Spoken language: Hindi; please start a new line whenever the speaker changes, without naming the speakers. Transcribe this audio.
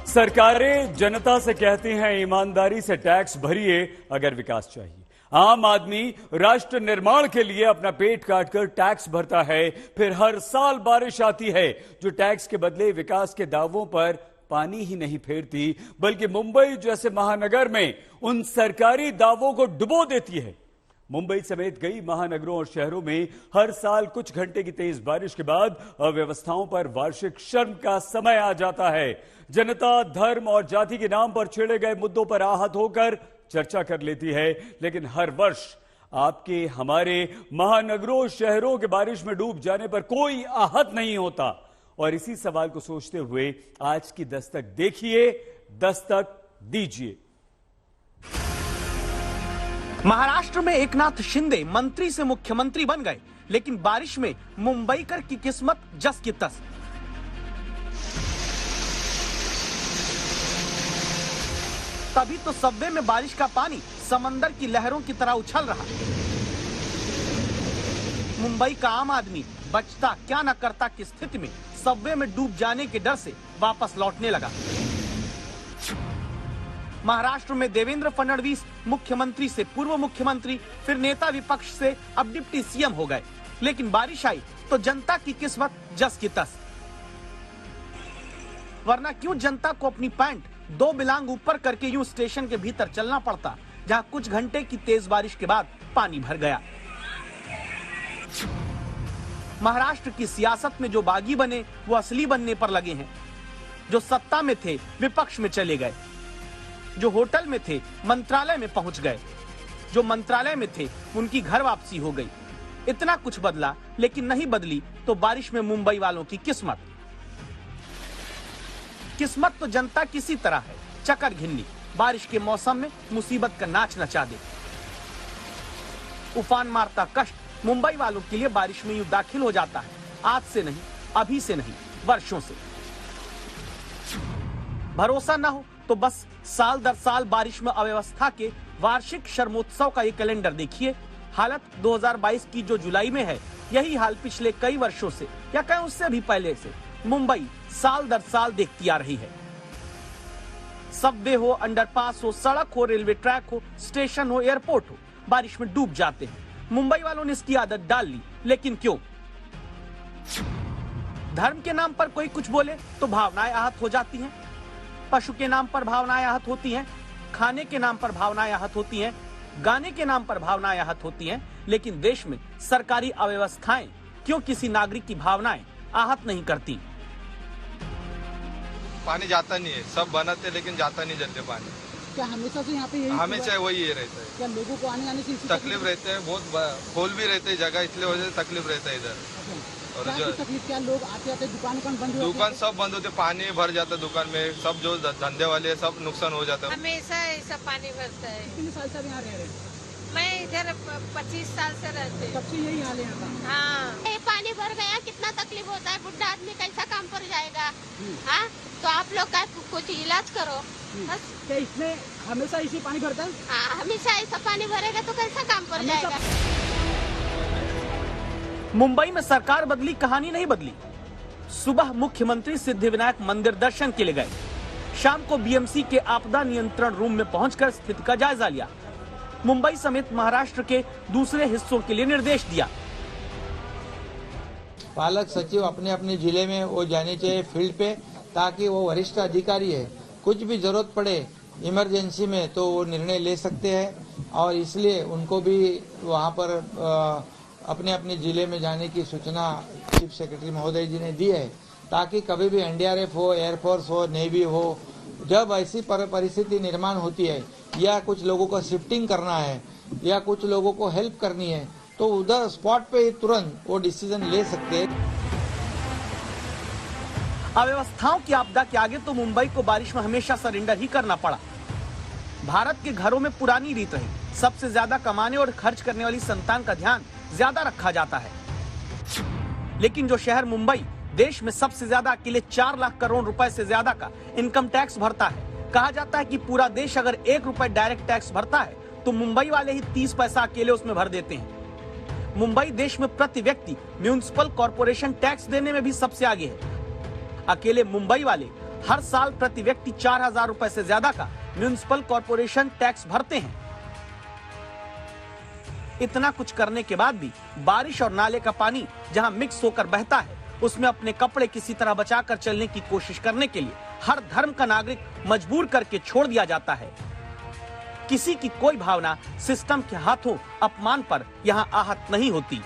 सरकारें जनता से कहती हैं ईमानदारी से टैक्स भरिए अगर विकास चाहिए। आम आदमी राष्ट्र निर्माण के लिए अपना पेट काटकर टैक्स भरता है, फिर हर साल बारिश आती है जो टैक्स के बदले विकास के दावों पर पानी ही नहीं फेरती बल्कि मुंबई जैसे महानगर में उन सरकारी दावों को डुबो देती है। मुंबई समेत कई महानगरों और शहरों में हर साल कुछ घंटे की तेज बारिश के बाद अव्यवस्थाओं पर वार्षिक शर्म का समय आ जाता है। जनता धर्म और जाति के नाम पर छेड़े गए मुद्दों पर आहत होकर चर्चा कर लेती है, लेकिन हर वर्ष आपके हमारे महानगरों शहरों के बारिश में डूब जाने पर कोई आहत नहीं होता। और इसी सवाल को सोचते हुए आज की दस्तक देखिए, दस्तक दीजिए।
महाराष्ट्र में एकनाथ शिंदे मंत्री से मुख्यमंत्री बन गए, लेकिन बारिश में मुंबईकर की किस्मत जस की तस। तभी तो सबवे में बारिश का पानी समंदर की लहरों की तरह उछल रहा। मुंबई का आम आदमी बचता क्या न करता की स्थिति में सबवे में डूब जाने के डर से वापस लौटने लगा। महाराष्ट्र में देवेंद्र फडणवीस मुख्यमंत्री से पूर्व मुख्यमंत्री, फिर नेता विपक्ष से अब डिप्टी सीएम हो गए, लेकिन बारिश आई तो जनता की किस्मत जस की तस। वरना क्यों जनता को अपनी पैंट 2 बिलांग ऊपर करके यूं स्टेशन के भीतर चलना पड़ता, जहां कुछ घंटे की तेज बारिश के बाद पानी भर गया। महाराष्ट्र की सियासत में जो बागी बने वो असली बनने पर लगे हैं। जो सत्ता में थे विपक्ष में चले गए, जो होटल में थे मंत्रालय में पहुंच गए, जो मंत्रालय में थे उनकी घर वापसी हो गई। इतना कुछ बदला, लेकिन नहीं बदली तो बारिश में मुंबई वालों की किस्मत। किस्मत तो जनता किसी तरह है चकर घिन्नी, बारिश के मौसम में मुसीबत का नाच नचा दे। उफान मारता कष्ट मुंबई वालों के लिए बारिश में यूं दाखिल हो जाता है, आज से नहीं, अभी से नहीं, वर्षों से। भरोसा न हो तो बस साल दर साल बारिश में अव्यवस्था के वार्षिक शर्मोत्सव का ये कैलेंडर देखिए। हालत 2022 की जो जुलाई में है, यही हाल पिछले कई वर्षों से या कहीं उससे भी पहले से मुंबई साल दर साल देखती आ रही है। सबवे हो, अंडरपास हो, सड़क हो, रेलवे ट्रैक हो, स्टेशन हो, एयरपोर्ट हो, बारिश में डूब जाते हैं। मुंबई वालों ने इसकी आदत डाल ली, लेकिन क्यों? धर्म के नाम पर कोई कुछ बोले तो भावनाएं आहत हो जाती हैं, पशु के नाम पर भावनाएं आहत होती हैं, खाने के नाम पर भावनाएं आहत होती हैं, गाने के नाम पर भावनाएं आहत होती हैं, लेकिन देश में सरकारी अव्यवस्थाएं क्यों किसी नागरिक की भावनाएं आहत नहीं करती?
पानी जाता नहीं है, सब बनाते लेकिन जाता नहीं जल्दी पानी।
क्या हमेशा से यहाँ पे यही
हमेशा वही ये रहता है?
क्या लोगों को आने जाने की
तकलीफ रहते हैं, बहुत खोल भी रहते हैं जगह, इसलिए वजह से तकलीफ रहता है इधर।
और जो तकलीफ क्या, लोग आते आते दुकान बंद हो,
दुकान सब बंद होते, पानी भर जाता है दुकान में, सब जो धंधे वाले सब नुकसान हो जाता है।
हमेशा ऐसा पानी भरता है।
कितने साल से यहाँ रह रहे हैं?
मैं इधर 25 साल से रहते हैं।
तब से यही हाल है यहाँ का?
हाँ,
पानी भर गया, कितना तकलीफ होता है, बुढ़ा आदमी कैसा काम पर जाएगा? हाँ, तो आप लोग का कुछ इलाज करो बस।
क्या इसमें हमेशा इसी पानी भरता है?
हाँ, हमेशा ऐसा पानी भरेगा तो कैसा काम पर जाएगा?
मुंबई में सरकार बदली, कहानी नहीं बदली। सुबह मुख्यमंत्री सिद्धिविनायक मंदिर दर्शन के लिए गए, शाम को बीएमसी के आपदा नियंत्रण रूम में पहुंचकर स्थिति का जायजा लिया। मुंबई समेत महाराष्ट्र के दूसरे हिस्सों के लिए निर्देश दिया।
पालक सचिव अपने अपने जिले में वो जाने चाहिए फील्ड पे, ताकि वो वरिष्ठ अधिकारी है, कुछ भी जरूरत पड़े इमरजेंसी में तो वो निर्णय ले सकते हैं। और इसलिए उनको भी वहाँ पर अपने अपने जिले में जाने की सूचना चीफ सेक्रेटरी महोदय जी ने दी है, ताकि कभी भी एनडीआरएफ हो, एयरफोर्स हो, नेवी हो, जब ऐसी परिस्थिति निर्माण होती है या कुछ लोगों को शिफ्टिंग करना है या कुछ लोगों को हेल्प करनी है, तो उधर स्पॉट पे तुरंत वो डिसीजन ले सकते हैं।
अव्यवस्थाओं की आपदा के आगे तो मुंबई को बारिश में हमेशा सरेंडर ही करना पड़ा। भारत के घरों में पुरानी रीत रही, सबसे ज्यादा कमाने और खर्च करने वाली संतान का ध्यान ज्यादा रखा जाता है। लेकिन जो शहर मुंबई देश में सबसे ज्यादा अकेले 4 लाख करोड़ रुपए से ज्यादा का इनकम टैक्स भरता है, कहा जाता है कि पूरा देश अगर 1 रुपए डायरेक्ट टैक्स भरता है तो मुंबई वाले ही 30 पैसा अकेले उसमें भर देते हैं। मुंबई देश में प्रति व्यक्ति म्यूनिसिपल कॉर्पोरेशन टैक्स देने में भी सबसे आगे है। अकेले मुंबई वाले हर साल प्रति व्यक्ति 4,000 रुपए से ज्यादा का म्युनिसिपल कॉर्पोरेशन टैक्स भरते हैं। इतना कुछ करने के बाद भी बारिश और नाले का पानी जहां मिक्स होकर बहता है, उसमें अपने कपड़े किसी तरह बचाकर चलने की कोशिश करने के लिए हर धर्म का नागरिक मजबूर करके छोड़ दिया जाता है। किसी की कोई भावना सिस्टम के हाथों अपमान पर यहाँ आहत नहीं होती।